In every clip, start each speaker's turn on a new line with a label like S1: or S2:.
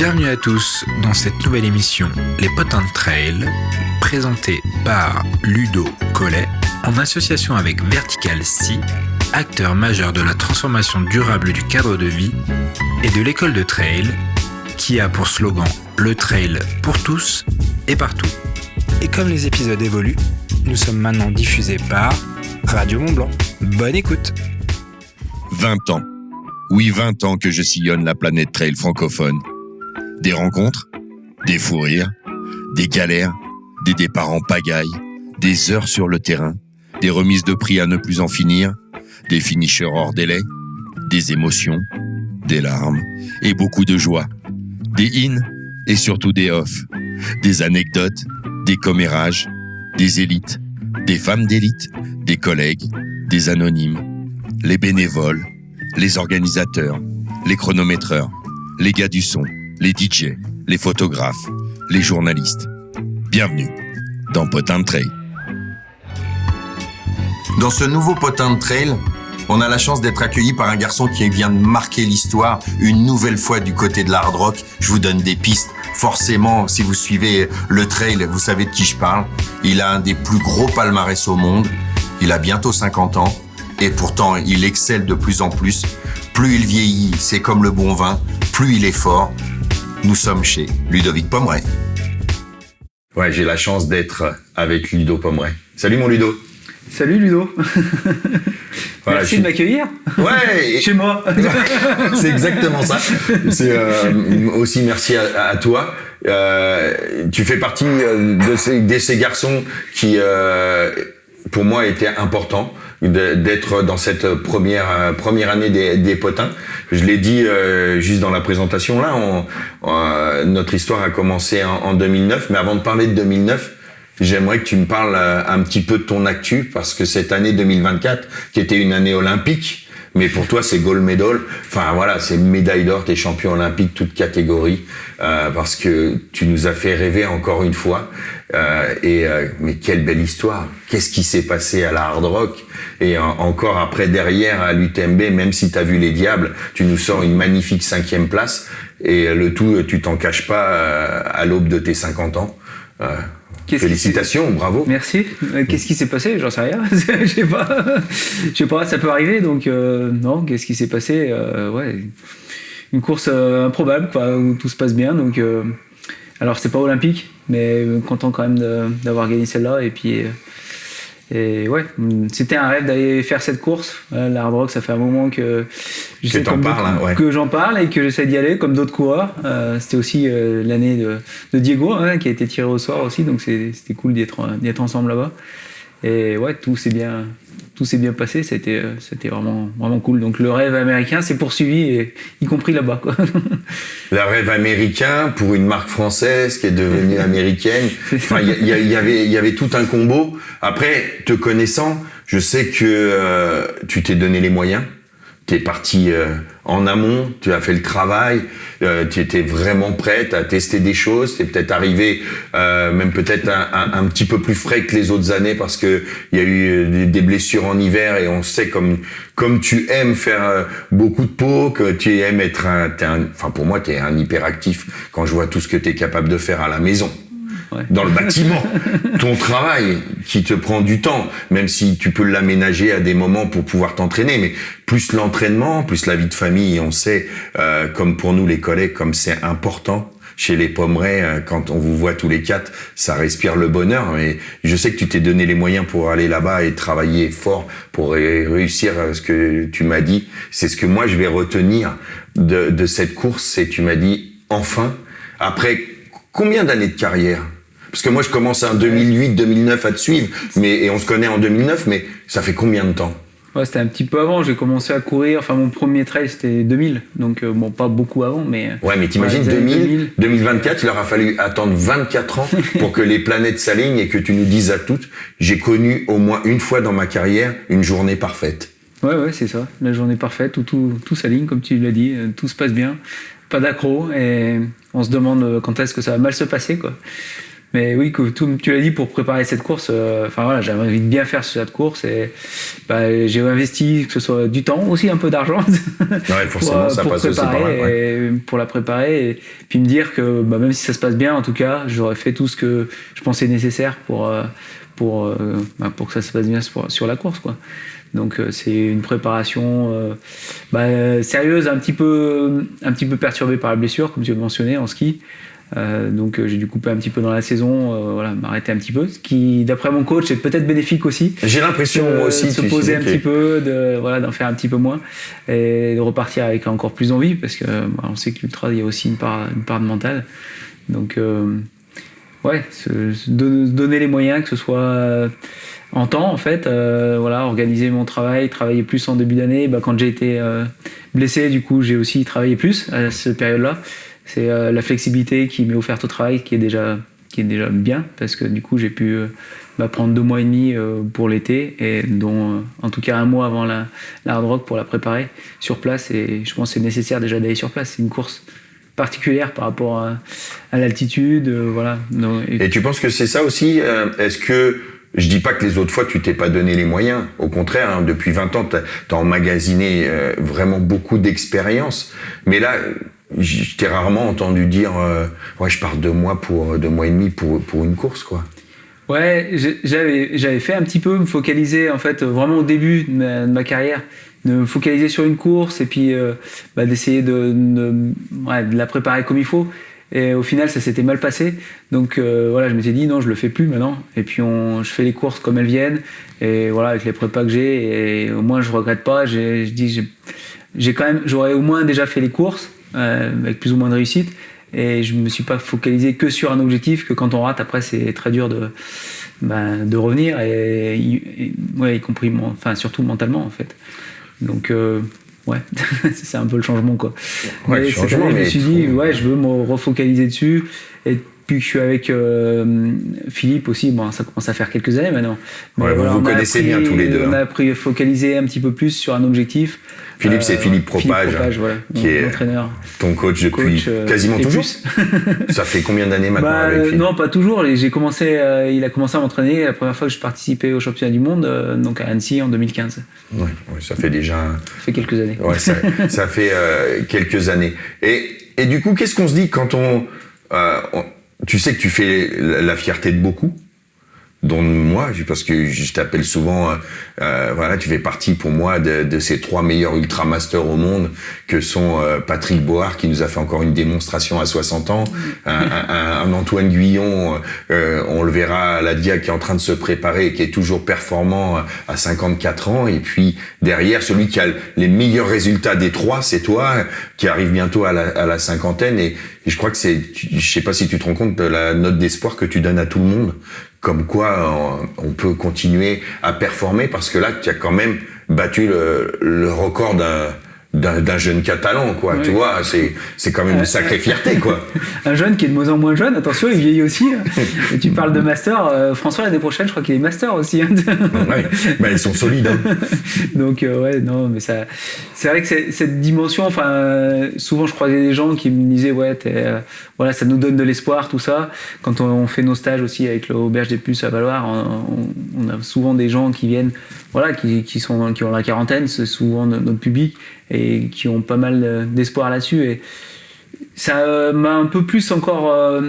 S1: Bienvenue à tous dans cette nouvelle émission Les Potins de Trail, présentée par Ludo Collet en association avec Vertical Sea, acteur majeur de la transformation durable du cadre de vie et de l'école de trail qui a pour slogan le trail pour tous et partout. Et comme les épisodes évoluent, nous sommes maintenant diffusés par Radio Mont-Blanc. Bonne écoute.
S2: 20 ans. Oui, 20 ans que je sillonne la planète trail francophone. Des rencontres, des fous rires, des galères, des départs en pagaille, des heures sur le terrain, des remises de prix à ne plus en finir, des finishers hors délai, des émotions, des larmes et beaucoup de joie. Des in et surtout des off, des anecdotes, des commérages, des élites, des femmes d'élite, des collègues, des anonymes, les bénévoles, les organisateurs, les chronométreurs, les gars du son, les DJ, les photographes, les journalistes. Bienvenue dans Potins de Trail.
S3: Dans ce nouveau Potin de Trail, on a la chance d'être accueilli par un garçon qui vient de marquer l'histoire une nouvelle fois du côté de l'hard rock. Je vous donne des pistes. Forcément, si vous suivez le trail, vous savez de qui je parle. Il a un des plus gros palmarès au monde. Il a bientôt 50 ans. Et pourtant, il excelle de plus en plus. Plus il vieillit, c'est comme le bon vin. Plus il est fort. Nous sommes chez Ludovic Pommeret.
S2: Ouais, j'ai la chance d'être avec Ludo Pommeret. Salut mon Ludo.
S4: Salut Ludo.
S2: Voilà,
S4: merci de m'accueillir.
S2: Ouais.
S4: Chez moi.
S2: C'est exactement ça. C'est aussi merci à toi. Tu fais partie de ces garçons qui, pour moi, étaient importants d'être dans cette première année des potins. Je l'ai dit juste dans la présentation là. Notre histoire a commencé en 2009, mais avant de parler de 2009. J'aimerais que tu me parles un petit peu de ton actu, parce que cette année 2024, qui était une année olympique, mais pour toi c'est gold medal, enfin voilà, c'est médaille d'or, t'es champion olympique, toutes catégories, parce que tu nous as fait rêver encore une fois, mais quelle belle histoire, qu'est-ce qui s'est passé à la Hard Rock, et encore après derrière à l'UTMB, même si t'as vu les diables, tu nous sors une magnifique 5e place, et le tout, tu t'en caches pas à l'aube de tes 50 ans. Félicitations, bravo.
S4: Merci. Qu'est-ce qui s'est passé ? J'en sais rien. Je sais pas, ça peut arriver. Donc, non, qu'est-ce qui s'est passé ? Ouais, une course improbable, quoi, où tout se passe bien. Donc, alors, c'est pas olympique, mais content quand même d'avoir gagné celle-là. Et ouais, c'était un rêve d'aller faire cette course. La Hard Rock, ça fait un moment que j'en parle et que j'essaie d'y aller comme d'autres coureurs. C'était aussi l'année de Diego, qui a été tiré au sort aussi, donc c'était cool d'y être ensemble là-bas. Et ouais, tout s'est bien passé, c'était vraiment, vraiment cool. Donc le rêve américain s'est poursuivi, y compris là-bas, quoi.
S2: Le rêve américain pour une marque française qui est devenue américaine. Enfin, il y avait tout un combo. Après, te connaissant, je sais que tu t'es donné les moyens. T'es parti en amont, tu as fait le travail, tu étais vraiment prête à tester des choses, t'es peut-être arrivé même peut-être un petit peu plus frais que les autres années, parce que il y a eu des blessures en hiver, et on sait comme tu aimes faire beaucoup de peau, que tu aimes être enfin pour moi t'es un hyperactif quand je vois tout ce que t'es capable de faire à la maison. Ouais. Dans le bâtiment, ton travail qui te prend du temps, même si tu peux l'aménager à des moments pour pouvoir t'entraîner, mais plus l'entraînement, plus la vie de famille, et on sait, comme pour nous les collègues, comme c'est important chez les Pommeret, quand on vous voit tous les quatre, ça respire le bonheur. Et je sais que tu t'es donné les moyens pour aller là-bas et travailler fort pour réussir ce que tu m'as dit. C'est ce que moi je vais retenir de cette course, c'est que tu m'as dit, enfin, après combien d'années de carrière ? Parce que moi, je commence en 2008-2009 à te suivre, et on se connaît en 2009, mais ça fait combien de temps ?
S4: Ouais, c'était un petit peu avant. J'ai commencé à courir. Enfin, mon premier trail, c'était 2000. Donc, bon, pas beaucoup avant, mais...
S2: Ouais, mais t'imagines, 2024, il leur a fallu attendre 24 ans pour que les planètes s'alignent et que tu nous dises à toutes, j'ai connu au moins une fois dans ma carrière une journée parfaite.
S4: Ouais, c'est ça. La journée parfaite où tout s'aligne, comme tu l'as dit. Tout se passe bien. Pas d'accro. Et on se demande quand est-ce que ça va mal se passer, quoi. Mais oui, comme tu l'as dit, pour préparer cette course, j'avais envie de bien faire cette course et j'ai investi, que ce soit du temps aussi, un peu d'argent.
S2: Ouais, forcément, ça passe aussi par là. Ouais.
S4: Pour la préparer et puis me dire que même si ça se passe bien, en tout cas, j'aurais fait tout ce que je pensais nécessaire pour que ça se passe bien sur la course, quoi. Donc c'est une préparation sérieuse, un petit peu perturbée par la blessure, comme tu as mentionné en ski. Donc j'ai dû couper un petit peu dans la saison, m'arrêter un petit peu, ce qui d'après mon coach est peut-être bénéfique aussi.
S2: J'ai l'impression moi aussi
S4: de se poser un petit peu, d'en faire un petit peu moins et de repartir avec encore plus envie, parce que on sait que l'ultra il y a aussi une part de mental. Donc se donner les moyens, que ce soit en temps en fait, organiser mon travail, travailler plus en début d'année. Quand j'ai été blessé, du coup j'ai aussi travaillé plus à cette période-là. C'est la flexibilité qui m'est offerte au travail qui est déjà bien, parce que du coup j'ai pu prendre 2 mois et demi pour l'été, et dont en tout cas 1 mois avant la hard rock pour la préparer sur place, et je pense que c'est nécessaire déjà d'aller sur place. C'est une course particulière par rapport à l'altitude, voilà.
S2: Et tu penses que c'est ça aussi, est-ce que, je dis pas que les autres fois tu t'es pas donné les moyens, au contraire, depuis 20 ans t'as emmagasiné vraiment beaucoup d'expérience, mais là je t'ai rarement entendu dire je pars 2 mois et demi pour une course, quoi. Ouais,
S4: j'avais fait un petit peu me focaliser en fait vraiment au début de ma carrière, de me focaliser sur une course et puis d'essayer de la préparer comme il faut. Et au final, ça s'était mal passé. Donc je m'étais dit non, je le fais plus maintenant. Et puis je fais les courses comme elles viennent. Et voilà, avec les prépas que j'ai, et au moins je regrette pas. J'aurais au moins déjà fait les courses avec plus ou moins de réussite. Et je me suis pas focalisé que sur un objectif, que quand on rate, après c'est très dur de revenir, y compris surtout mentalement en fait. Donc c'est un peu le changement, quoi.
S2: Ouais,
S4: cette année, je me suis dit je veux me refocaliser dessus, et puis que je suis avec Philippe aussi, ça commence à faire quelques années maintenant.
S2: Mais vous connaissez bien tous les deux.
S4: On a focalisé un petit peu plus sur un objectif.
S2: Philippe, c'est Philippe Propage, qui est
S4: l'entraîneur,
S2: ton coach depuis quasiment toujours. Ça fait combien d'années maintenant avec Philippe?
S4: Non, pas toujours. Il a commencé à m'entraîner la première fois que je participais au championnat du monde, donc à Annecy en 2015.
S2: Ouais, ça fait déjà...
S4: Ça fait quelques années.
S2: Ouais, ça fait quelques années. Et du coup, qu'est-ce qu'on se dit quand tu sais que tu fais la fierté de beaucoup, dont moi, parce que je t'appelle souvent, tu fais partie pour moi de ces 3 meilleurs ultramasters au monde, que sont Patrick Bohard, qui nous a fait encore une démonstration à 60 ans, un Antoine Guyon, on le verra à la Dia, qui est en train de se préparer et qui est toujours performant à 54 ans, et puis derrière, celui qui a les meilleurs résultats des 3, c'est toi, qui arrive bientôt à la cinquantaine, et je crois que je sais pas si tu te rends compte de la note d'espoir que tu donnes à tout le monde, comme quoi on peut continuer à performer, parce que là tu as quand même battu le record d'un jeune Catalan, quoi. Oui. Tu vois, c'est quand même une sacrée fierté, quoi.
S4: Un jeune qui est de moins en moins jeune, attention, il vieillit aussi. Et tu parles de master, François, l'année prochaine, je crois qu'il est master aussi.
S2: Ils sont solides.
S4: Donc mais ça, c'est vrai que cette dimension, souvent je croisais des gens qui me disaient ça nous donne de l'espoir, tout ça. Quand on fait nos stages aussi avec l'Auberge des Puces à Valloire, on a souvent des gens qui viennent, qui ont la quarantaine, c'est souvent notre public, et qui ont pas mal d'espoir là-dessus. Et ça m'a un peu plus encore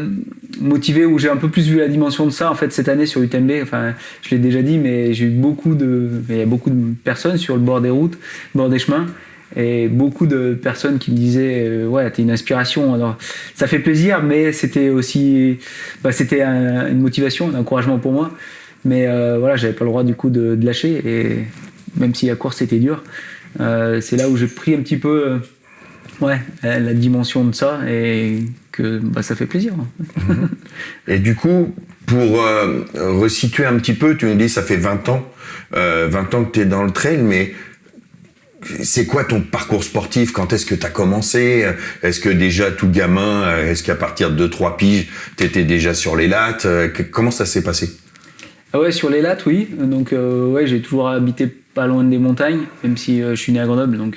S4: motivé, où j'ai un peu plus vu la dimension de ça en fait cette année sur UTMB. Je l'ai déjà dit, mais j'ai eu il y a beaucoup de personnes sur le bord des routes, le bord des chemins, et beaucoup de personnes qui me disaient t'es une inspiration. Alors ça fait plaisir, mais c'était aussi une motivation, un encouragement pour moi. Mais j'avais pas le droit du coup de lâcher, et même si la course était dure, c'est là où j'ai pris un petit peu la dimension de ça, et que ça fait plaisir.
S2: Et du coup, pour resituer un petit peu, tu nous dis ça fait 20 ans que tu es dans le trail, mais c'est quoi ton parcours sportif? Quand est-ce que tu as commencé? Est-ce que déjà tout gamin, est-ce qu'à partir de 2-3 piges, tu étais déjà sur les lattes? Comment ça s'est passé?
S4: Sur les lattes, oui. Donc j'ai toujours habité pas loin des montagnes, même si je suis né à Grenoble, donc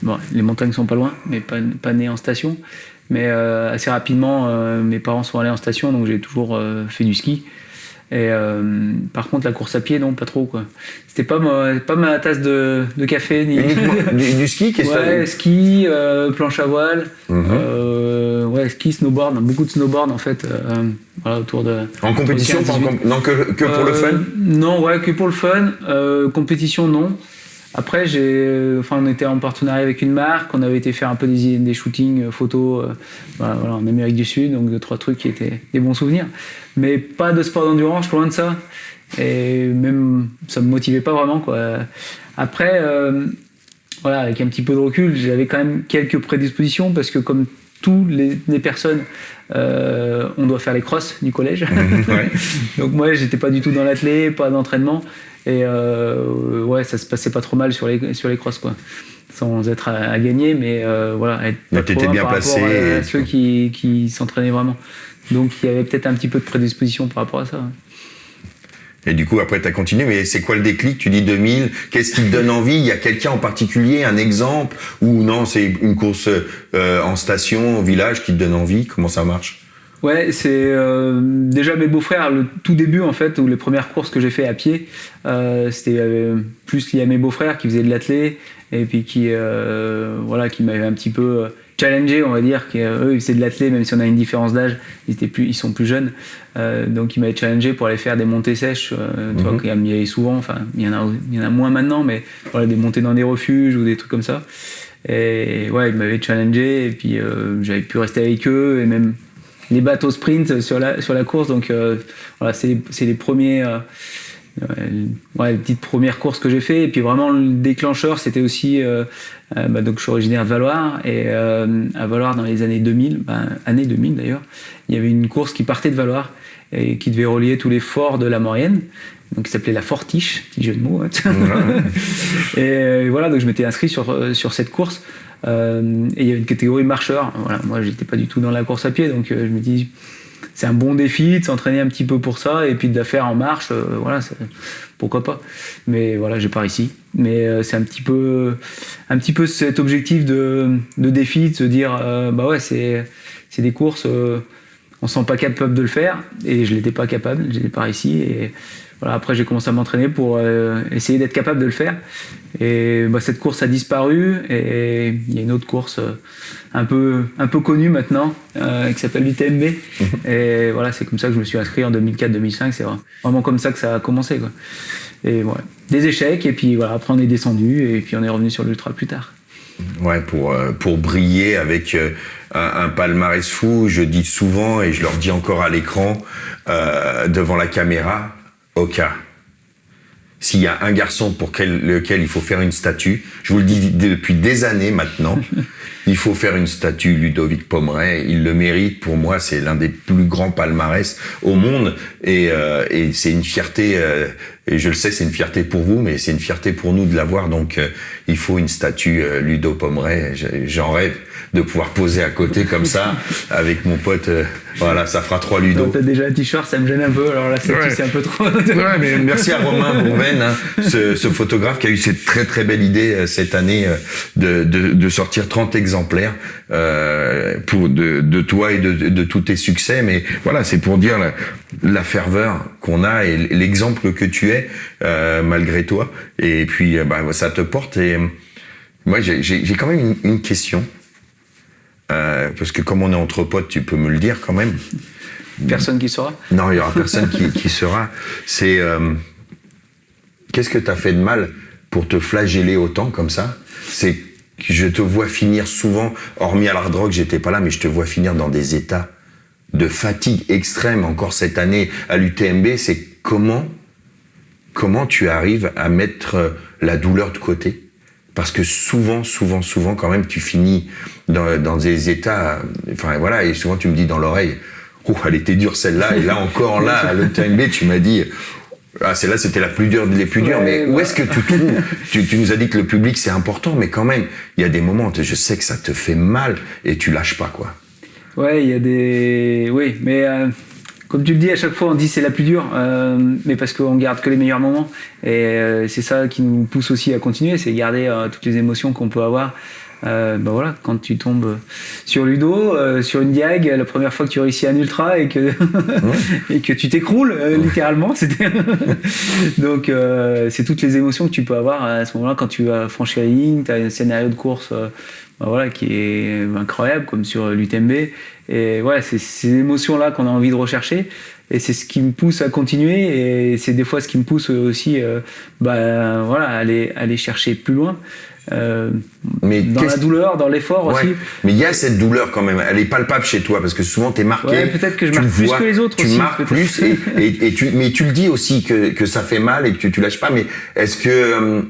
S4: bon, les montagnes sont pas loin, mais pas né en station. Mais assez rapidement, mes parents sont allés en station, donc j'ai toujours fait du ski. Et par contre, la course à pied, non, pas trop, quoi. C'était pas ma tasse de café. Ni...
S2: du ski, qu'est-ce que
S4: ouais, ski, planche à voile, ouais, ski, snowboard, beaucoup de snowboard en fait, voilà, autour de...
S2: En compétition, non, que pour le fun?
S4: Non, ouais, que pour le fun. Compétition, non. Après, on était en partenariat avec une marque, on avait été faire un peu des shootings photos voilà, en Amérique du Sud, donc 2-3 trucs qui étaient des bons souvenirs. Mais pas de sport d'endurance, loin de ça. Et même, ça me motivait pas vraiment, quoi. Après, voilà, avec un petit peu de recul, j'avais quand même quelques prédispositions, parce que comme toutes les personnes, on doit faire les crosses du collège.
S2: Ouais.
S4: Donc moi, j'étais pas du tout dans l'athlé, pas d'entraînement. Et ouais, ça se passait pas trop mal sur les crosses, quoi. Sans être à gagner, mais voilà, être pas trop loin
S2: bien
S4: par
S2: placé
S4: rapport à ceux qui s'entraînaient vraiment. Donc il y avait peut-être un petit peu de prédisposition par rapport à ça.
S2: Et du coup, après, tu as continué, mais c'est quoi le déclic? Tu dis 2000, qu'est-ce qui te donne envie? Il y a quelqu'un en particulier, un exemple? Ou non, c'est une course en station, au village qui te donne envie? Comment ça marche?
S4: Ouais, c'est déjà mes beaux-frères, le tout début en fait, ou les premières courses que j'ai fait à pied, c'était plus lié à mes beaux-frères qui faisaient de l'athlé, et puis qui m'avaient un petit peu challengé, on va dire, eux ils faisaient de l'athlé, même si on a une différence d'âge, ils sont plus jeunes, donc ils m'avaient challengé pour aller faire des montées sèches, tu vois, qu'il y avait souvent, enfin il y en a moins maintenant, mais voilà, des montées dans des refuges ou des trucs comme ça. Et ouais, ils m'avaient challengé, et puis j'avais pu rester avec eux, et même les bateaux sprint sur la course, donc voilà, c'est les premiers les petites premières courses que j'ai fait. Et puis vraiment le déclencheur, c'était aussi donc je suis originaire de Valloires, et à Valloires dans les années 2000, année 2000 d'ailleurs, il y avait une course qui partait de Valloires et qui devait relier tous les forts de la Maurienne, donc qui s'appelait la Fortiche, petit jeu de mots, hein. Et voilà, donc je m'étais inscrit sur cette course. Et il y avait une catégorie marcheur. Voilà, moi j'étais pas du tout dans la course à pied, donc je me dis c'est un bon défi de s'entraîner un petit peu pour ça, et puis de la faire en marche, voilà, pourquoi pas. Mais voilà, j'ai pas réussi. Mais c'est un petit peu cet objectif de défi, de se dire bah ouais, c'est des courses, on se sent pas capable de le faire, et je l'étais pas capable, j'étais pas réussi. Et voilà, après j'ai commencé à m'entraîner pour essayer d'être capable de le faire. Et cette course a disparu, et il y a une autre course un peu connue maintenant qui s'appelle l'UTMB. Et voilà, c'est comme ça que je me suis inscrit en 2004-2005. C'est vraiment comme ça que ça a commencé, quoi. Et voilà, des échecs, et puis voilà, après on est descendu, et puis on est revenu sur l'ultra plus tard.
S2: Ouais, pour briller avec un palmarès fou, je dis souvent, et je leur dis encore à l'écran, devant la caméra, Oka. S'il y a un garçon pour lequel il faut faire une statue, je vous le dis depuis des années maintenant, il faut faire une statue Ludovic Pommeret. Il le mérite. Pour moi, c'est l'un des plus grands palmarès au monde, et c'est une fierté. Et je le sais, c'est une fierté pour vous, mais c'est une fierté pour nous de l'avoir. Donc, il faut une statue Ludo Pommeret. J'en rêve de pouvoir poser à côté comme ça avec mon pote. Voilà, ça fera 3 Ludo.
S4: T'as déjà un t-shirt, ça me gêne un peu. Alors là, c'est un peu trop.
S2: Ouais, mais merci à Romain Bourven, hein, ce photographe qui a eu cette très très belle idée cette année de sortir 30 exemplaires de toi et de tous tes succès. Mais voilà, c'est pour dire la ferveur qu'on a et l'exemple que tu es malgré toi. Et puis ça te porte. Et moi, j'ai quand même une question. Parce que comme on est entre potes, tu peux me le dire quand même.
S4: Personne qui saura.
S2: Non, il y aura personne qui saura. C'est qu'est-ce que t'as fait de mal pour te flageller autant comme ça? C'est que je te vois finir souvent, hormis à l'hard rock, j'étais pas là, mais je te vois finir dans des états de fatigue extrême. Encore cette année à l'UTMB, c'est comment tu arrives à mettre la douleur de côté? Parce que souvent, quand même, tu finis dans des états... Enfin, voilà, et souvent, tu me dis dans l'oreille, « Oh, elle était dure, celle-là. » Et là, encore là, à l'UTMB, tu m'as dit, « Ah, celle-là, c'était la plus dure des plus dures. » Mais où est-ce que tu trouves tu nous as dit que le public, c'est important, mais quand même, il y a des moments où je sais que ça te fait mal et tu lâches pas, quoi.
S4: Ouais, il y a des... Oui, mais... Comme tu le dis, à chaque fois, on dit c'est la plus dure, mais parce qu'on garde que les meilleurs moments. Et c'est ça qui nous pousse aussi à continuer, c'est garder toutes les émotions qu'on peut avoir. Voilà, quand tu tombes sur Ludo, sur une diag, la première fois que tu réussis un ultra et que et que tu t'écroules littéralement, donc c'est toutes les émotions que tu peux avoir à ce moment-là quand tu vas franchir la ligne. Tu as un scénario de course qui est incroyable, comme sur l'UTMB, et ouais, c'est ces émotions-là qu'on a envie de rechercher. Et c'est ce qui me pousse à continuer, et c'est des fois ce qui me pousse aussi à aller chercher plus loin.
S2: Mais
S4: dans la douleur, dans l'effort aussi.
S2: Mais il y a cette douleur quand même, elle est palpable chez toi parce que souvent t'es marqué.
S4: Ouais, peut-être que je marque plus que les autres
S2: tu
S4: aussi.
S2: Tu marques plus mais tu le dis aussi que ça fait mal et que tu lâches pas. Mais est-ce que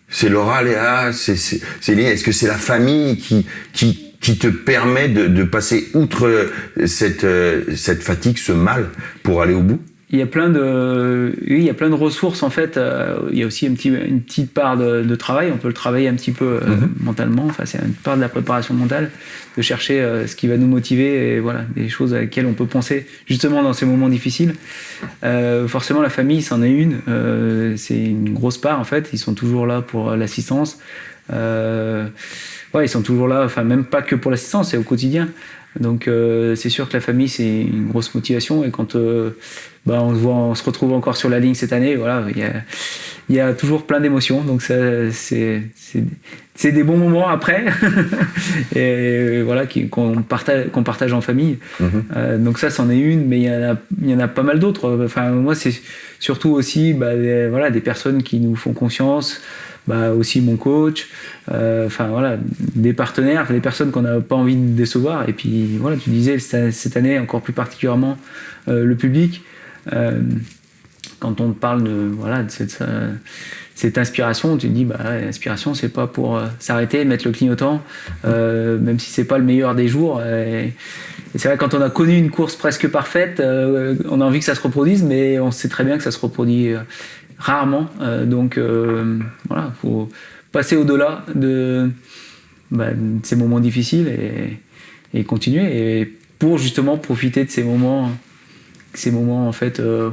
S2: c'est Laura, Léa, est-ce que c'est la famille qui te permet de passer outre cette fatigue, ce mal, pour aller au bout?
S4: Il y a plein de ressources en fait. Il y a aussi une petite part de travail. On peut le travailler un petit peu mentalement. Enfin, c'est une part de la préparation mentale, de chercher ce qui va nous motiver et voilà, des choses à laquelle on peut penser justement dans ces moments difficiles. Forcément, la famille, c'en est une. C'est une grosse part en fait. Ils sont toujours là pour l'assistance. Ils sont toujours là. Enfin, même pas que pour l'assistance, c'est au quotidien. Donc c'est sûr que la famille, c'est une grosse motivation, et quand on se retrouve encore sur la ligne cette année, voilà, il y a toujours plein d'émotions, donc c'est des bons moments après et voilà, qu'on partage en famille. Donc ça, c'en est une, mais il y en a pas mal d'autres. Enfin, moi, c'est surtout aussi des personnes qui nous font confiance, aussi mon coach, des partenaires, des personnes qu'on n'a pas envie de décevoir. Et puis voilà, tu disais cette année encore plus particulièrement le public. Quand on te parle de cette inspiration, tu te dis l'inspiration, c'est pas pour s'arrêter, mettre le clignotant, même si c'est pas le meilleur des jours. Et c'est vrai, quand on a connu une course presque parfaite, on a envie que ça se reproduise, mais on sait très bien que ça se reproduit rarement. Donc faut passer au-delà de ces moments difficiles et continuer, et pour justement profiter de ces moments en fait, je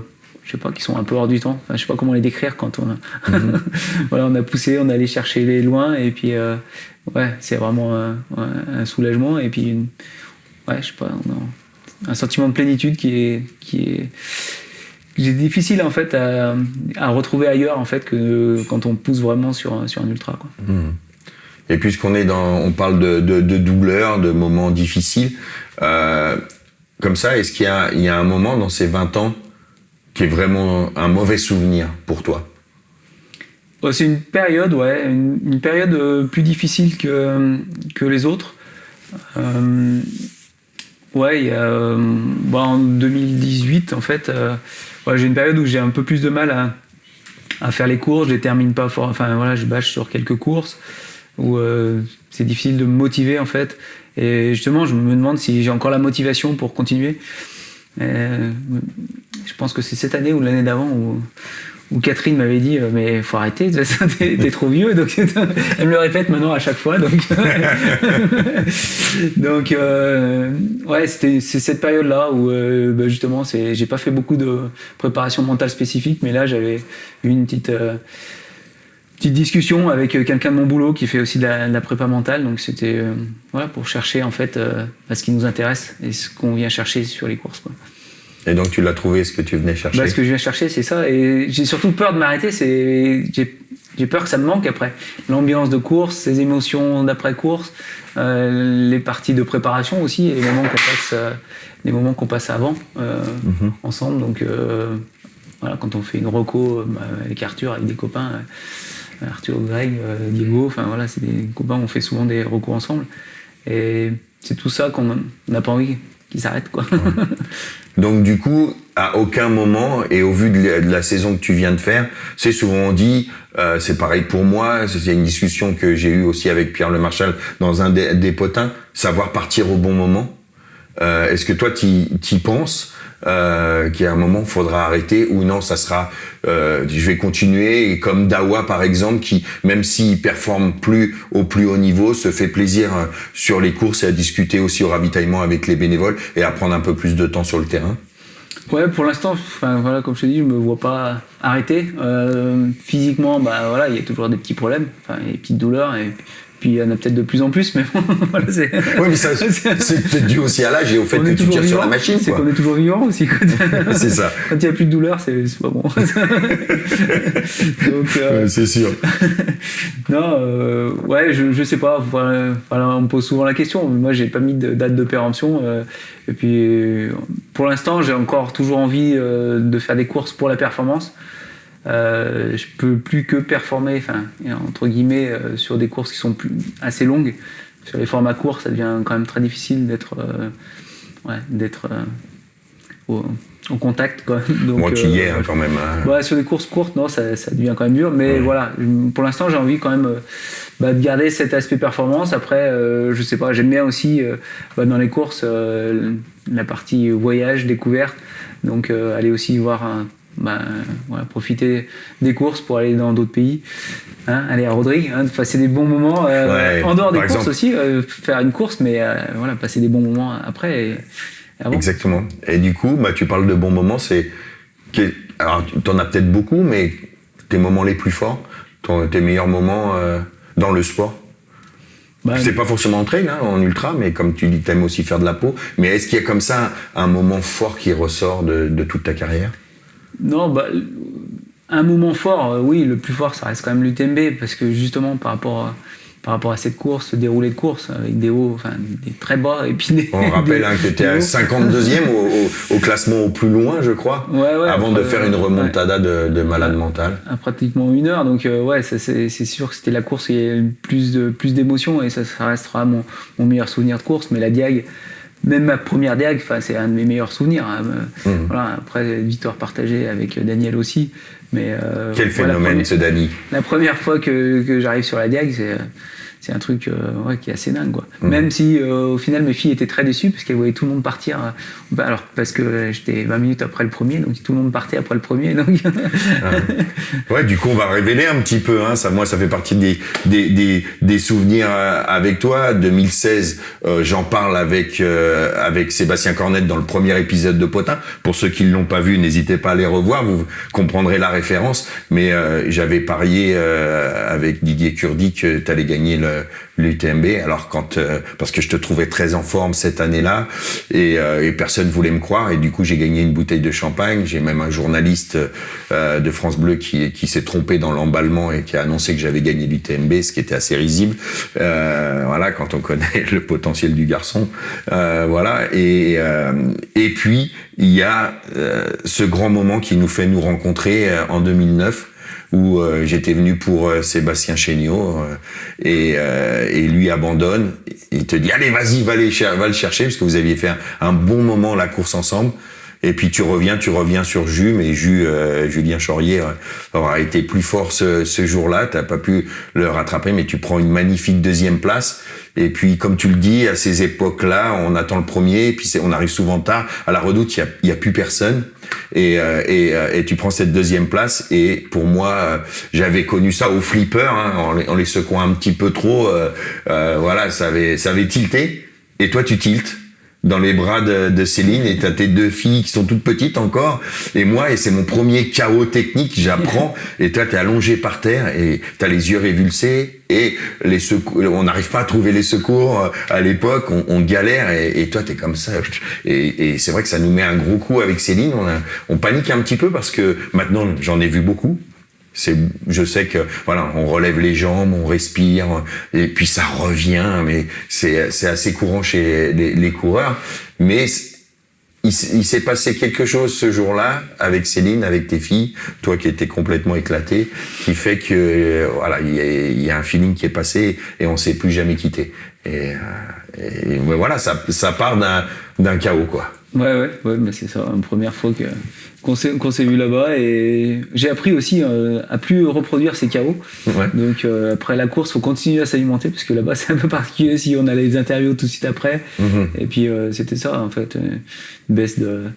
S4: sais pas, qui sont un peu hors du temps. Enfin, je sais pas comment les décrire quand on a on a poussé, on est allé chercher les loin, et puis c'est vraiment un soulagement, et puis je sais pas, on a un sentiment de plénitude qui est difficile en fait à retrouver ailleurs en fait que quand on pousse vraiment sur un ultra, quoi.
S2: Et puisqu'on on parle de douleur, de moments difficiles, comme ça, est-ce qu'il y a un moment dans ces 20 ans qui est vraiment un mauvais souvenir pour toi?
S4: C'est une période, une période plus difficile que les autres. Il y a en 2018 en fait, j'ai une période où j'ai un peu plus de mal à faire les courses. Je les termine pas fort. Enfin voilà, je bâche sur quelques courses où c'est difficile de me motiver en fait. Et justement, je me demande si j'ai encore la motivation pour continuer. Je pense que c'est cette année ou l'année d'avant où Catherine m'avait dit mais faut arrêter, t'es trop vieux. Donc elle me le répète maintenant à chaque fois. Donc c'est cette période-là où justement j'ai pas fait beaucoup de préparation mentale spécifique, mais là j'avais eu une petite discussion avec quelqu'un de mon boulot qui fait aussi de la prépa mentale, donc c'était pour chercher en fait ce qui nous intéresse et ce qu'on vient chercher sur les courses, quoi.
S2: Et donc tu l'as trouvé, ce que tu venais chercher?
S4: Ce que je viens chercher, c'est ça, et j'ai surtout peur de m'arrêter. J'ai peur que ça me manque après. L'ambiance de course, ces émotions d'après-course, les parties de préparation aussi, et les moments qu'on passe avant ensemble. Donc quand on fait une reco avec Arthur, avec des copains, Arthur, Greg, Diego, c'est des copains, on fait souvent des recos ensemble, et c'est tout ça qu'on n'a pas envie qui s'arrête, quoi.
S2: Donc du coup, à aucun moment, et au vu de la saison que tu viens de faire, c'est souvent on dit, c'est pareil pour moi, c'est une discussion que j'ai eue aussi avec Pierre Lemarchal dans un des potins, savoir partir au bon moment. Est-ce que toi t'y penses, qu'il y a un moment il faudra arrêter, ou non, ça sera je vais continuer, et comme Dawa par exemple, qui même s'il performe plus au plus haut niveau, se fait plaisir sur les courses et à discuter aussi au ravitaillement avec les bénévoles et à prendre un peu plus de temps sur le terrain?
S4: Ouais, pour l'instant, comme je te dis, je me vois pas arrêter. Physiquement, il y a toujours des petits problèmes, des petites douleurs, et puis il y en a peut-être de plus en plus, mais bon, voilà, c'est...
S2: Oui, mais ça, c'est peut-être dû aussi à l'âge et au fait que tu tires sur la machine,
S4: c'est
S2: quoi.
S4: qu'on est toujours vivant aussi, quoi.
S2: C'est ça.
S4: Quand il n'y a plus de douleur, c'est pas bon. Donc,
S2: c'est sûr.
S4: non, ouais, je sais pas. Voilà, on me pose souvent la question. Moi, j'ai pas mis de date de péremption. Et puis, pour l'instant, j'ai encore toujours envie de faire des courses pour la performance. Je peux plus que performer, entre guillemets, sur des courses qui sont assez longues. Sur les formats courts, ça devient quand même très difficile d'être au contact, quoi. Donc,
S2: moi qui y ai quand même.
S4: Ouais, sur des courses courtes, non, ça devient quand même dur. Mais voilà, pour l'instant, j'ai envie quand même de garder cet aspect performance. Après, je sais pas, j'aime bien aussi dans les courses la partie voyage, découverte. Donc aller aussi voir, profiter des courses pour aller dans d'autres pays. Aller à Rodrigue, passer des bons moments en dehors des courses aussi, faire une course, mais passer des bons moments après.
S2: Exactement. Et du coup, tu parles de bons moments, alors t'en as peut-être beaucoup, mais tes moments les plus forts, tes meilleurs moments dans le sport. C'est pas forcément en trail, en ultra, mais comme tu dis, t'aimes aussi faire de la peau. Mais est-ce qu'il y a comme ça un moment fort qui ressort de toute ta carrière?
S4: Non, un moment fort, oui, le plus fort, ça reste quand même l'UTMB, parce que justement, par rapport à cette course, ce déroulé de course, avec des hauts, des très bas, et puis
S2: on rappelle que tu es à 52e au classement au plus loin, je crois, avant de faire une remontada de malade mental.
S4: À pratiquement 1 heure, donc c'est sûr que c'était la course où il y a eu plus d'émotions, et ça restera mon meilleur souvenir de course, mais la Diag, même ma première Diag, c'est un de mes meilleurs souvenirs. Voilà, après, victoire partagée avec Daniel aussi. Mais,
S2: quel phénomène, ce Dany.
S4: La première fois que j'arrive sur la Diag, c'est un truc qui est assez dingue, quoi. Même si au final mes filles étaient très déçues parce qu'elles voyaient tout le monde partir, parce que j'étais 20 minutes après le premier, donc tout le monde partait après le premier, donc...
S2: Ouais, du coup on va révéler un petit peu, moi ça fait partie des souvenirs avec toi. 2016, j'en parle avec Sébastien Cornette dans le premier épisode de Potin. Pour ceux qui ne l'ont pas vu, n'hésitez pas à les revoir, vous comprendrez la référence, mais j'avais parié avec Didier Curdy que tu allais gagner l'UTMB, alors parce que je te trouvais très en forme cette année-là, et personne voulait me croire, et du coup j'ai gagné une bouteille de champagne. J'ai même un journaliste de France Bleu qui s'est trompé dans l'emballement et qui a annoncé que j'avais gagné l'UTMB, ce qui était assez risible, quand on connaît le potentiel du garçon, et puis il y a ce grand moment qui nous fait nous rencontrer en 2009, où j'étais venu pour Sébastien Chéniaud, et lui abandonne. Il te dit allez, vas-y, va le chercher, parce que vous aviez fait un bon moment la course ensemble. Et puis tu reviens sur Jus, mais Julien Chaurier aura été plus fort ce jour-là. T'as pas pu le rattraper, mais tu prends une magnifique 2e place. Et puis, comme tu le dis, à ces époques-là, on attend le premier, et puis on arrive souvent tard. À la Redoute, il y a plus personne, et tu prends cette 2e place. Et pour moi, j'avais connu ça au flipper, en les secouant un petit peu trop. Ça avait tilté. Et toi, tu tiltes dans les bras de Céline, et t'as tes 2 filles qui sont toutes petites encore, et c'est mon premier chaos technique, j'apprends, et toi t'es allongé par terre, et t'as les yeux révulsés, et les secours, on n'arrive pas à trouver les secours à l'époque, on galère, et toi t'es comme ça, et c'est vrai que ça nous met un gros coup avec Céline, on panique un petit peu, parce que maintenant j'en ai vu beaucoup. Je sais que on relève les jambes, on respire, et puis ça revient, mais c'est assez courant chez les coureurs. Mais il s'est passé quelque chose ce jour-là avec Céline, avec tes filles, toi qui étais complètement éclaté, qui fait que il y a un feeling qui est passé, et on s'est plus jamais quitté. Et ça part d'un chaos, quoi.
S4: Ouais, mais c'est ça, la première fois qu'on s'est vu là-bas, et j'ai appris aussi à plus reproduire ces chaos. Ouais. Donc après la course, faut continuer à s'alimenter, parce que là-bas c'est un peu particulier si on a les interviews tout de suite après. Et puis c'était ça en fait, une baisse de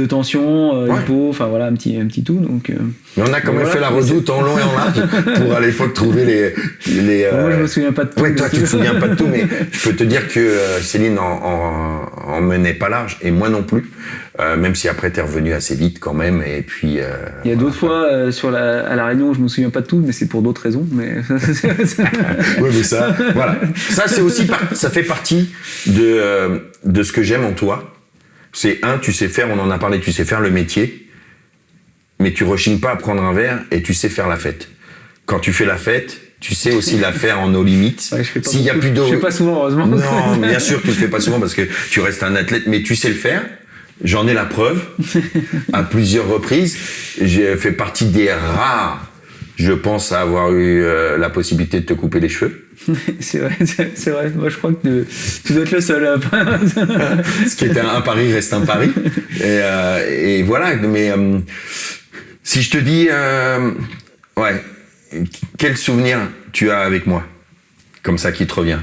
S4: tension, hypo, un petit tout. Donc,
S2: mais on a quand même fait la Redoute en long et en large pour à l'époque trouver les
S4: Moi je me souviens pas de tout.
S2: Ouais, toi tu te souviens pas de tout, mais je peux te dire que Céline en menait pas large, et moi non plus. Même si après t'es revenu assez vite quand même. Et puis.
S4: Il y a d'autres fois à la Réunion, je me souviens pas de tout, mais c'est pour d'autres raisons. Mais
S2: oui, mais ça, voilà. Ça c'est aussi, ça fait partie de ce que j'aime en toi. C'est tu sais faire, on en a parlé, tu sais faire le métier, mais tu rechignes pas à prendre un verre et tu sais faire la fête. Quand tu fais la fête, tu sais aussi la faire en nos limites.
S4: Ouais, je fais
S2: pas
S4: souvent, heureusement.
S2: Non, bien sûr que tu le fais pas souvent parce que tu restes un athlète, mais tu sais le faire. J'en ai la preuve à plusieurs reprises. J'ai fait partie des rares, je pense, à avoir eu la possibilité de te couper les cheveux.
S4: C'est vrai. Moi, je crois que tu dois être le seul.
S2: Ce qui était un pari reste un pari. Et voilà. Mais si je te dis, ouais, quel souvenir tu as avec moi, comme ça qui te revient,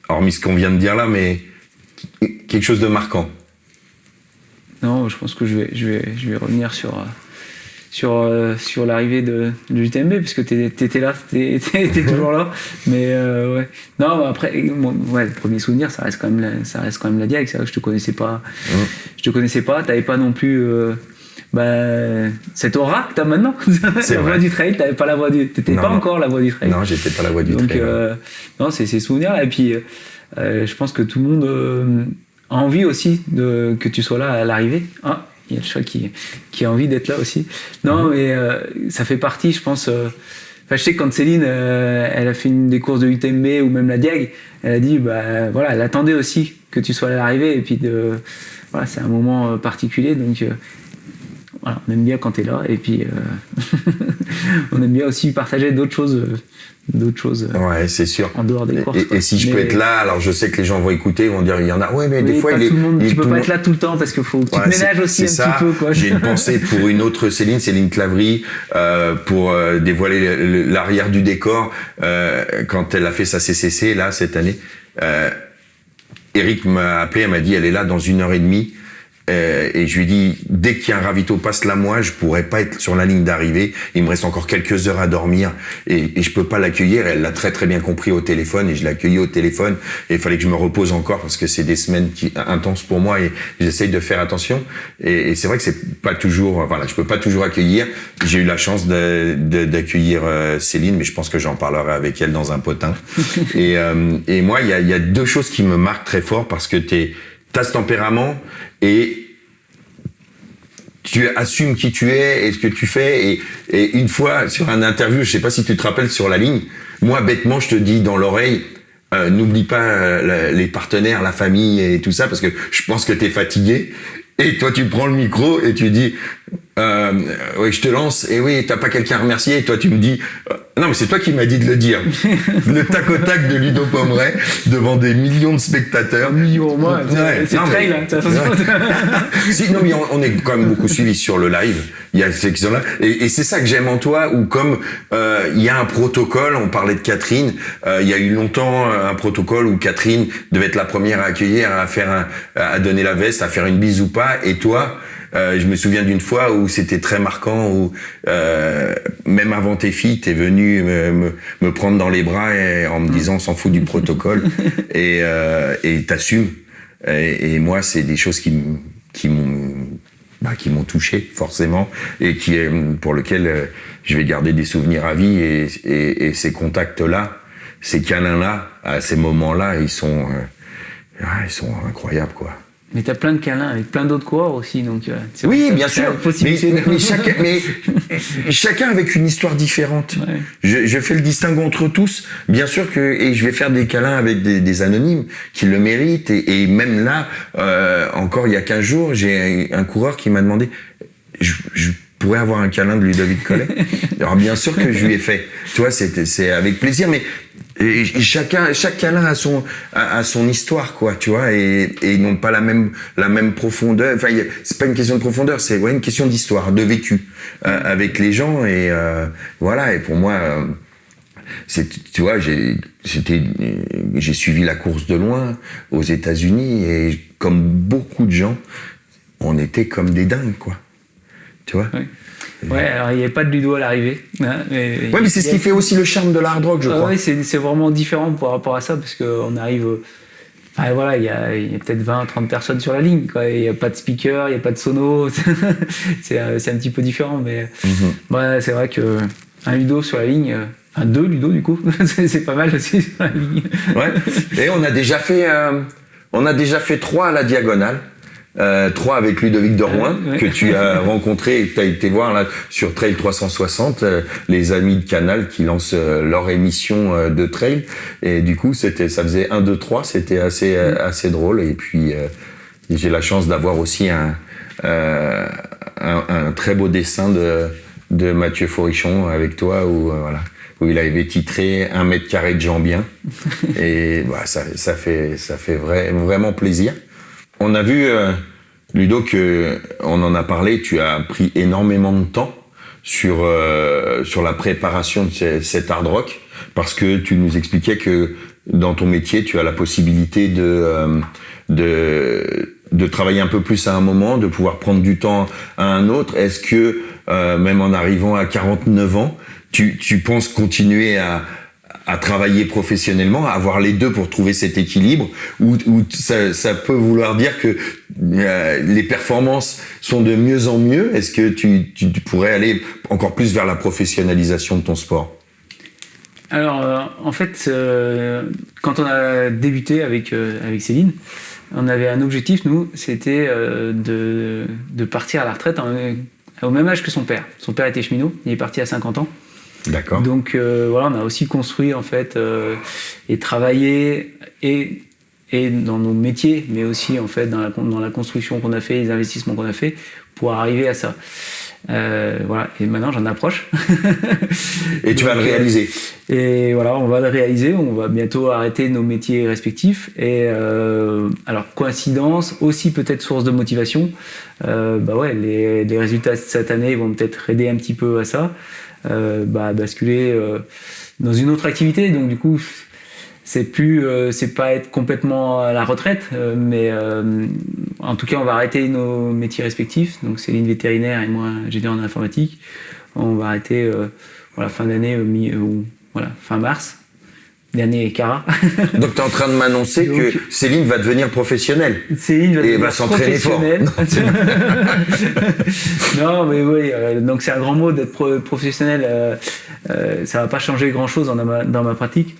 S2: hormis ce qu'on vient de dire là, mais quelque chose de marquant.
S4: Non, je pense que je vais revenir sur l'arrivée de l'UTMB, puisque t'étais là, t'es toujours là. Mais ouais. Non, après, ouais, le premier souvenir, ça reste quand même la Diag. C'est vrai que je te connaissais pas. T'avais pas non plus cette aura que t'as maintenant. La voix du trail, t'avais pas la voix du. T'étais pas encore la voix du trail.
S2: Non, j'étais pas la voix du trail.
S4: Donc non, c'est ces souvenirs. Et puis, je pense que tout le monde a envie aussi que tu sois là à l'arrivée. Hein, il y a le chat qui a envie d'être là aussi. Non, mais ça fait partie, je pense. Je sais que quand Céline, elle a fait une des courses de UTMB ou même la Diag, elle a dit, voilà, elle attendait aussi que tu sois à l'arrivée. Et puis, voilà, c'est un moment particulier. Donc, voilà, on aime bien quand tu es là. Et puis, on aime bien aussi partager d'autres choses.
S2: Ouais, c'est sûr.
S4: En dehors des courses.
S2: Et si je peux être là, alors je sais que les gens vont écouter, ils vont dire il y en a. Ouais, mais des fois
S4: tu peux pas être là tout le temps parce qu'il faut que tu te ménages aussi un petit peu, quoi.
S2: J'ai une pensée pour une autre Céline Claverie, pour dévoiler l'arrière du décor quand elle a fait sa CCC là cette année. Eric m'a appelé, elle m'a dit elle est là dans 1h30. Et je lui ai dit, dès qu'il y a un ravito, passe là moi, je pourrais pas être sur la ligne d'arrivée. Il me reste encore quelques heures à dormir et je peux pas l'accueillir. Elle l'a très très bien compris au téléphone et je l'ai accueilli au téléphone. Et il fallait que je me repose encore parce que c'est des semaines intenses pour moi et j'essaye de faire attention. Et c'est vrai que c'est pas toujours, voilà, je peux pas toujours accueillir. J'ai eu la chance d'accueillir Céline, mais je pense que j'en parlerai avec elle dans un potin. Et moi, il y a deux choses qui me marquent très fort parce que t'as ce tempérament et tu assumes qui tu es et ce que tu fais et une fois sur un interview, je sais pas si tu te rappelles sur la ligne, moi bêtement je te dis dans l'oreille n'oublie pas les partenaires, la famille et tout ça parce que je pense que t'es fatigué et toi tu prends le micro et tu dis oui je te lance et oui t'as pas quelqu'un à remercier et toi tu me dis non mais c'est toi qui m'as dit de le dire. Le tac au tac de Ludo Pommeret devant des millions de spectateurs.
S4: Millions au moins, c'est trail là.
S2: Si, non mais on est quand même beaucoup suivi sur le live. Il y a ces questions là et c'est ça que j'aime en toi où comme il y a un protocole, on parlait de Catherine, il y a eu longtemps un protocole où Catherine devait être la première à accueillir, à donner la veste, à faire une bise ou pas et toi je me souviens d'une fois où c'était très marquant où même avant tes filles t'es venu me prendre dans les bras en me disant on s'en fout du protocole et t'assumes et moi c'est des choses qui m'ont touché forcément et pour lesquelles je vais garder des souvenirs à vie et ces contacts là, ces câlins là, à ces moments là ils sont incroyables quoi.
S4: Mais t'as plein de câlins avec plein d'autres coureurs aussi, donc.
S2: Oui, bien sûr. Mais chacun avec une histoire différente. Ouais. Je fais le distinguo entre tous. Bien sûr et je vais faire des câlins avec des anonymes qui le méritent. Et même là, encore il y a 15 jours, j'ai un coureur qui m'a demandé, je pourrais avoir un câlin de Ludovic Collet. Alors bien sûr que je lui ai fait. Tu vois, c'est avec plaisir, mais chaque câlin a son histoire, quoi, tu vois, et ils n'ont pas la même profondeur. Enfin, c'est pas une question de profondeur, c'est une question d'histoire, de vécu avec les gens, et voilà. Et pour moi, tu vois, j'ai suivi la course de loin aux États-Unis, et comme beaucoup de gens, on était comme des dingues, quoi. Tu vois.
S4: Oui. Ouais, alors il n'y avait pas de Ludo à l'arrivée. Hein,
S2: mais c'est ce qui fait aussi le charme de l'hard rock, je crois.
S4: Oui, c'est vraiment différent par rapport à ça, parce qu'on arrive. Ah, voilà, il y a peut-être 20-30 personnes sur la ligne, quoi. Il n'y a pas de speaker, il n'y a pas de sono. c'est un petit peu différent, mais ouais, c'est vrai qu'un Ludo sur la ligne, deux Ludo du coup, c'est pas mal aussi sur la ligne.
S2: Ouais. Et on a déjà fait 3 à la diagonale. 3 avec Ludovic de Rouen, que tu as rencontré et que tu as été voir là sur Trail 360, les amis de Canal qui lancent leur émission de trail. Et du coup, ça faisait 1, 2, 3, c'était assez drôle. Et puis, j'ai la chance d'avoir aussi un très beau dessin de Mathieu Forichon avec toi où il avait titré 1 mètre carré de gens bien. Et ça fait vraiment plaisir. On a vu, Ludo, on en a parlé, tu as pris énormément de temps sur la préparation de cet hard rock, parce que tu nous expliquais que dans ton métier, tu as la possibilité de travailler un peu plus à un moment, de pouvoir prendre du temps à un autre. Est-ce que, même en arrivant à 49 ans, tu penses continuer à travailler professionnellement, à avoir les deux pour trouver cet équilibre, ou ça peut vouloir dire que les performances sont de mieux en mieux? Est-ce que tu pourrais aller encore plus vers la professionnalisation de ton sport?
S4: Alors, en fait, quand on a débuté avec Céline, on avait un objectif, nous, c'était de partir à la retraite au même âge que son père. Son père était cheminot, il est parti à 50 ans.
S2: D'accord.
S4: Donc voilà, on a aussi construit en fait et travaillé et dans nos métiers, mais aussi en fait dans la construction qu'on a fait, les investissements qu'on a fait pour arriver à ça. Voilà, et maintenant j'en approche.
S2: Et tu vas le réaliser.
S4: Et voilà, on va le réaliser. On va bientôt arrêter nos métiers respectifs. Et alors coïncidence, aussi peut-être source de motivation. Les résultats de cette année vont peut-être aider un petit peu à ça. Basculer dans une autre activité, donc du coup c'est pas être complètement à la retraite, mais en tout cas on va arrêter nos métiers respectifs, donc Céline vétérinaire et moi ingénieur en informatique. On va arrêter fin d'année, fin mars, dernier Cara.
S2: Donc tu es en train de m'annoncer que Céline va devenir professionnelle.
S4: Céline
S2: va s'entraîner fort.
S4: Non, mais oui, donc c'est un grand mot d'être professionnel. Ça va pas changer grand-chose dans ma pratique.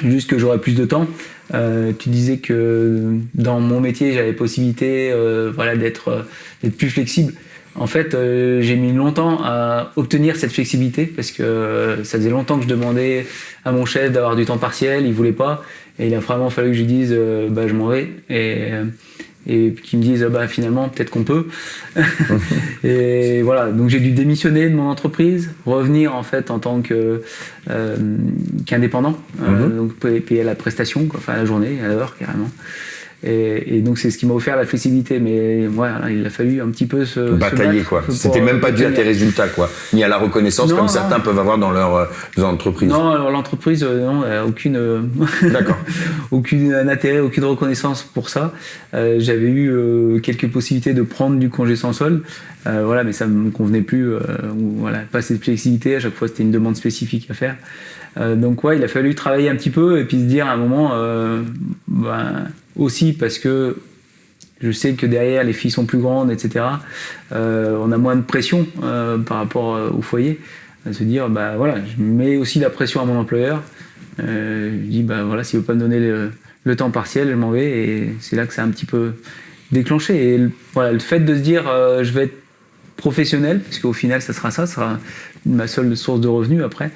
S4: Juste que j'aurai plus de temps. Tu disais que dans mon métier, j'avais possibilité d'être plus flexible. En fait, j'ai mis longtemps à obtenir cette flexibilité parce que ça faisait longtemps que je demandais à mon chef d'avoir du temps partiel, il voulait pas. Et il a vraiment fallu que je lui dise je m'en vais. Et qu'il me dise finalement peut-être qu'on peut. Et voilà, donc j'ai dû démissionner de mon entreprise, revenir en fait en tant qu'indépendant, donc payer à la prestation, à la journée, à l'heure carrément. Et donc c'est ce qui m'a offert la flexibilité, mais voilà, il a fallu un petit peu se
S2: batailler quoi. C'était même pas dû à tes résultats quoi, ni à la reconnaissance comme certains peuvent avoir dans leurs entreprises.
S4: Non, alors l'entreprise aucune
S2: D'accord.
S4: aucun intérêt, aucune reconnaissance pour ça. J'avais eu quelques possibilités de prendre du congé sans solde, mais ça me convenait plus. Pas cette flexibilité, à chaque fois c'était une demande spécifique à faire. Donc il a fallu travailler un petit peu et puis se dire à un moment aussi parce que je sais que derrière les filles sont plus grandes, etc. On a moins de pression par rapport au foyer. À se dire je mets aussi la pression à mon employeur. Je dis s'il veut pas me donner le temps partiel, je m'en vais, et c'est là que ça a un petit peu déclenché. Et le fait de se dire je vais être professionnel, parce qu'au final ça sera ma seule source de revenus après.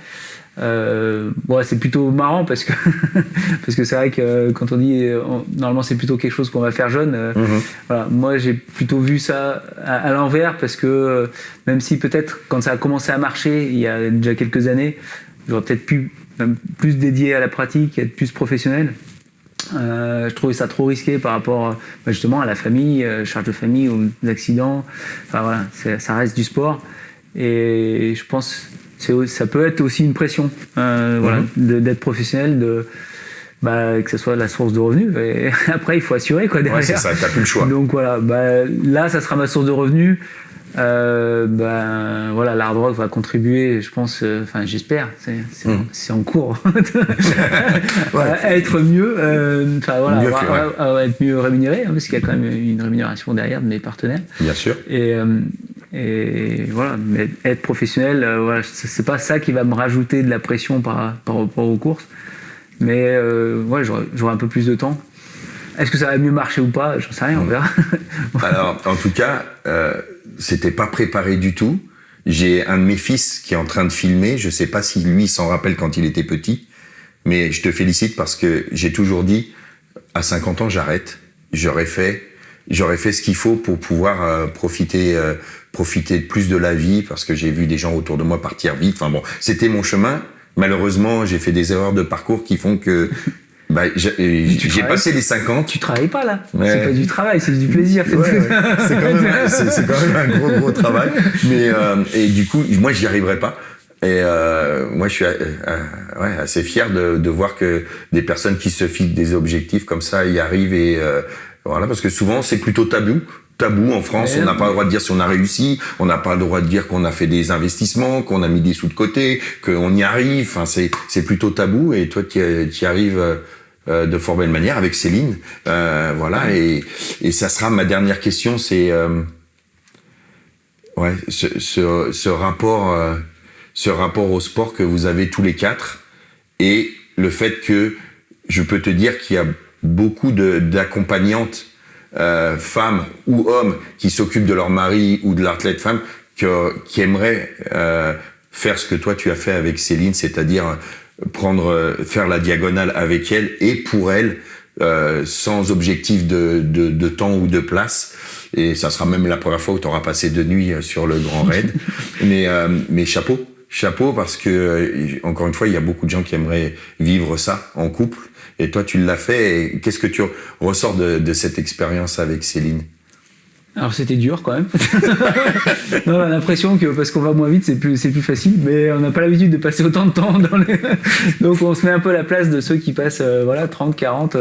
S4: C'est plutôt marrant parce que c'est vrai que quand on dit normalement c'est plutôt quelque chose qu'on va faire jeune. Moi j'ai plutôt vu ça à l'envers, parce que même si peut-être quand ça a commencé à marcher il y a déjà quelques années, j'aurais peut-être pu plus dédié à la pratique, être plus professionnel. Je trouvais ça trop risqué par rapport justement à la famille, charge de famille, aux accidents. Ça reste du sport, et je pense ça peut être aussi une pression d'être professionnel, que ce soit la source de revenus, et après il faut assurer derrière.
S2: Ouais, c'est ça, t'as plus le choix.
S4: Donc là ça sera ma source de revenus. Voilà, l'hard rock va contribuer, je pense, j'espère, c'est en cours, à être mieux, à être mieux rémunéré, hein, parce qu'il y a quand même une rémunération derrière de mes partenaires.
S2: Bien sûr.
S4: Et voilà, mais être professionnel, c'est pas ça qui va me rajouter de la pression par rapport aux courses, mais j'aurai un peu plus de temps. Est-ce que ça va mieux marcher ou pas? J'en sais rien, on verra.
S2: Alors, en tout cas, c'était pas préparé du tout. J'ai un de mes fils qui est en train de filmer. Je sais pas si lui s'en rappelle quand il était petit, mais je te félicite parce que j'ai toujours dit, à 50 ans, j'arrête. J'aurais fait ce qu'il faut pour pouvoir profiter de plus de la vie, parce que j'ai vu des gens autour de moi partir vite. Enfin bon, c'était mon chemin. Malheureusement, j'ai fait des erreurs de parcours qui font que j'ai passé les 50.
S4: Tu travailles pas là. Ouais. C'est pas du travail, c'est du plaisir.
S2: C'est quand même un gros travail. Mais et du coup, moi, j'y arriverai pas. Et moi, je suis assez fier de voir que des personnes qui se fixent des objectifs comme ça y arrivent. Et voilà, parce que souvent, c'est plutôt tabou en France. On n'a pas le droit de dire si on a réussi, on n'a pas le droit de dire qu'on a fait des investissements, qu'on a mis des sous de côté, qu'on y arrive. Enfin, c'est plutôt tabou. Et toi, tu y arrives de fort belle manière avec Céline. Voilà. Et ça sera ma dernière question. C'est ce rapport au sport que vous avez tous les quatre, et le fait que je peux te dire qu'il y a beaucoup d'accompagnantes femmes ou hommes qui s'occupent de leur mari ou de l'athlète femme qui aimeraient faire ce que toi tu as fait avec Céline, c'est-à-dire faire la diagonale avec elle et pour elle, sans objectif de temps ou de place. Et ça sera même la première fois où tu auras passé de nuit sur le Grand Raid. Mais chapeau, parce que encore une fois, il y a beaucoup de gens qui aimeraient vivre ça en couple. Et toi, tu l'as fait. Et qu'est-ce que tu ressors de cette expérience avec Céline?
S4: Alors c'était dur quand même. Non, on a l'impression que parce qu'on va moins vite, c'est plus facile, mais on n'a pas l'habitude de passer autant de temps donc on se met un peu à la place de ceux qui passent 30, 40,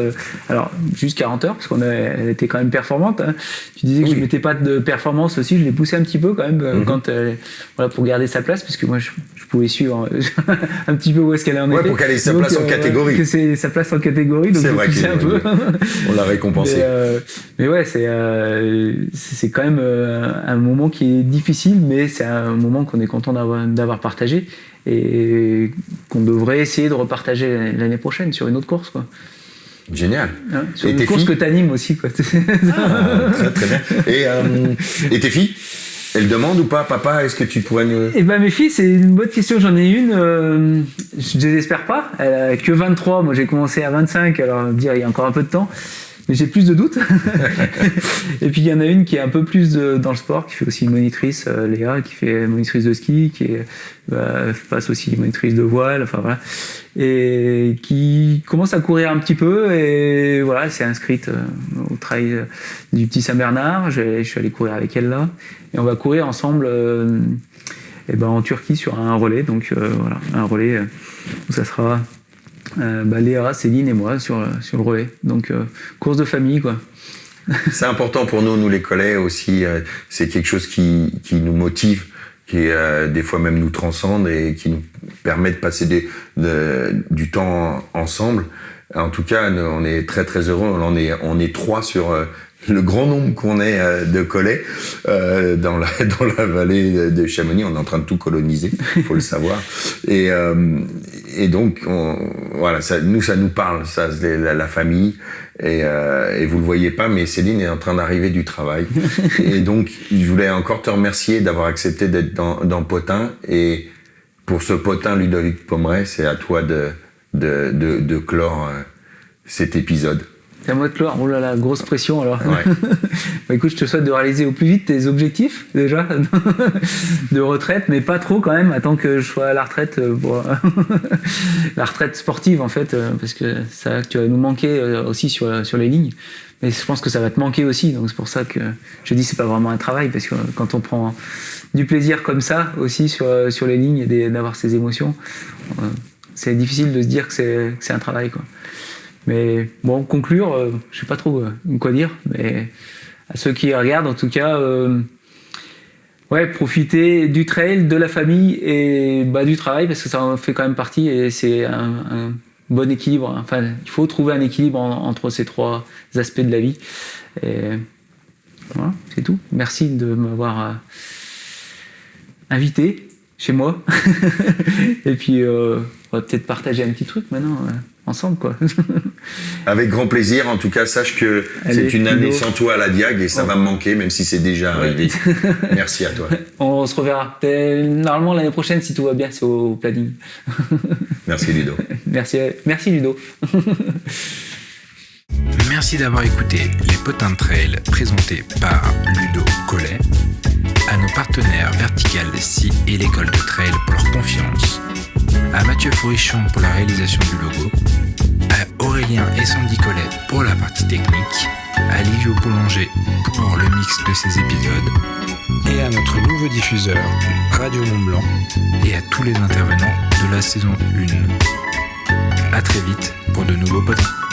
S4: alors juste 40 heures, parce elle était quand même performante. Hein. Tu disais que je mettais pas de performance aussi, je l'ai poussé un petit peu quand même pour garder sa place, parce que moi je pouvais suivre un petit peu où est-ce qu'elle en était.
S2: Pour qu'elle ait sa place en catégorie.
S4: Que c'est sa place en catégorie, donc
S2: c'est vrai
S4: un peu.
S2: On l'a récompensé.
S4: Mais ouais, c'est quand même un moment qui est difficile, mais c'est un moment qu'on est content d'avoir partagé et qu'on devrait essayer de repartager l'année prochaine sur une autre course, quoi.
S2: Génial.
S4: Hein, sur une course que t'animes aussi, quoi.
S2: Très très bien. Et tes filles, elles demandent ou pas, papa, est-ce que tu pourrais nous...
S4: Mes filles, c'est une bonne question, j'en ai une, je désespère pas, elle a que 23, moi j'ai commencé à 25, alors dire il y a encore un peu de temps. Mais j'ai plus de doutes. Et puis il y en a une qui est un peu plus dans le sport, qui fait aussi une monitrice, Léa, qui fait monitrice de ski, qui passe aussi monitrice de voile, enfin voilà, et qui commence à courir un petit peu, et voilà, elle s'est inscrite au trail du Petit Saint-Bernard. Je suis allé courir avec elle là, et on va courir ensemble en Turquie sur un relais, donc voilà, un relais où ça sera Léa, Céline et moi sur le relais. Donc course de famille, quoi.
S2: C'est important pour nous les collègues aussi. C'est quelque chose qui nous motive, qui des fois même nous transcende et qui nous permet de passer du temps ensemble. En tout cas, on est très très heureux. On est 3 sur le grand nombre qu'on est de collègues dans la vallée de Chamonix. On est en train de tout coloniser, il faut le savoir. Et donc, voilà, ça nous parle, ça, la famille. Et vous le voyez pas, mais Céline est en train d'arriver du travail. Et donc, je voulais encore te remercier d'avoir accepté d'être dans Potin. Et pour ce Potin, Ludovic Pommeret, c'est à toi de clore cet épisode.
S4: C'est à moi de clore. Oh là là, grosse pression alors.
S2: Ouais.
S4: Écoute, je te souhaite de réaliser au plus vite tes objectifs déjà de retraite, mais pas trop quand même. Attends que je sois à la retraite pour la retraite sportive en fait, parce que ça tu vas nous manquer aussi sur les lignes. Mais je pense que ça va te manquer aussi, donc c'est pour ça que je dis c'est pas vraiment un travail, parce que quand on prend du plaisir comme ça aussi sur les lignes et d'avoir ces émotions, c'est difficile de se dire que c'est un travail, quoi. Mais bon, conclure, je sais pas trop quoi dire, mais à ceux qui regardent, en tout cas, Ouais, profiter du trail, de la famille et du travail, parce que ça en fait quand même partie et c'est un bon équilibre. Enfin, il faut trouver un équilibre entre ces trois aspects de la vie. Et voilà, c'est tout. Merci de m'avoir invité chez moi. Et puis, on va peut-être partager un petit truc maintenant, ensemble, quoi.
S2: Avec grand plaisir. En tout cas, sache que c'est une année sans toi à la Diag et ça va me manquer, même si c'est déjà arrivé. Merci à toi.
S4: On se reverra. Normalement, l'année prochaine, si tout va bien, c'est au planning.
S2: Merci Ludo.
S4: Merci Ludo.
S1: Merci d'avoir écouté Les Potins de Trail présentés par Ludo Collet, à nos partenaires Vertical Sea et l'école de trail pour leur confiance, à Mathieu Fourrichon pour la réalisation du logo, à Aurélien et Sandy Collet pour la partie technique, à Livio Boulanger pour le mix de ces épisodes, et à notre nouveau diffuseur Radio Mont Blanc et à tous les intervenants de la saison 1. À très vite pour de nouveaux potins.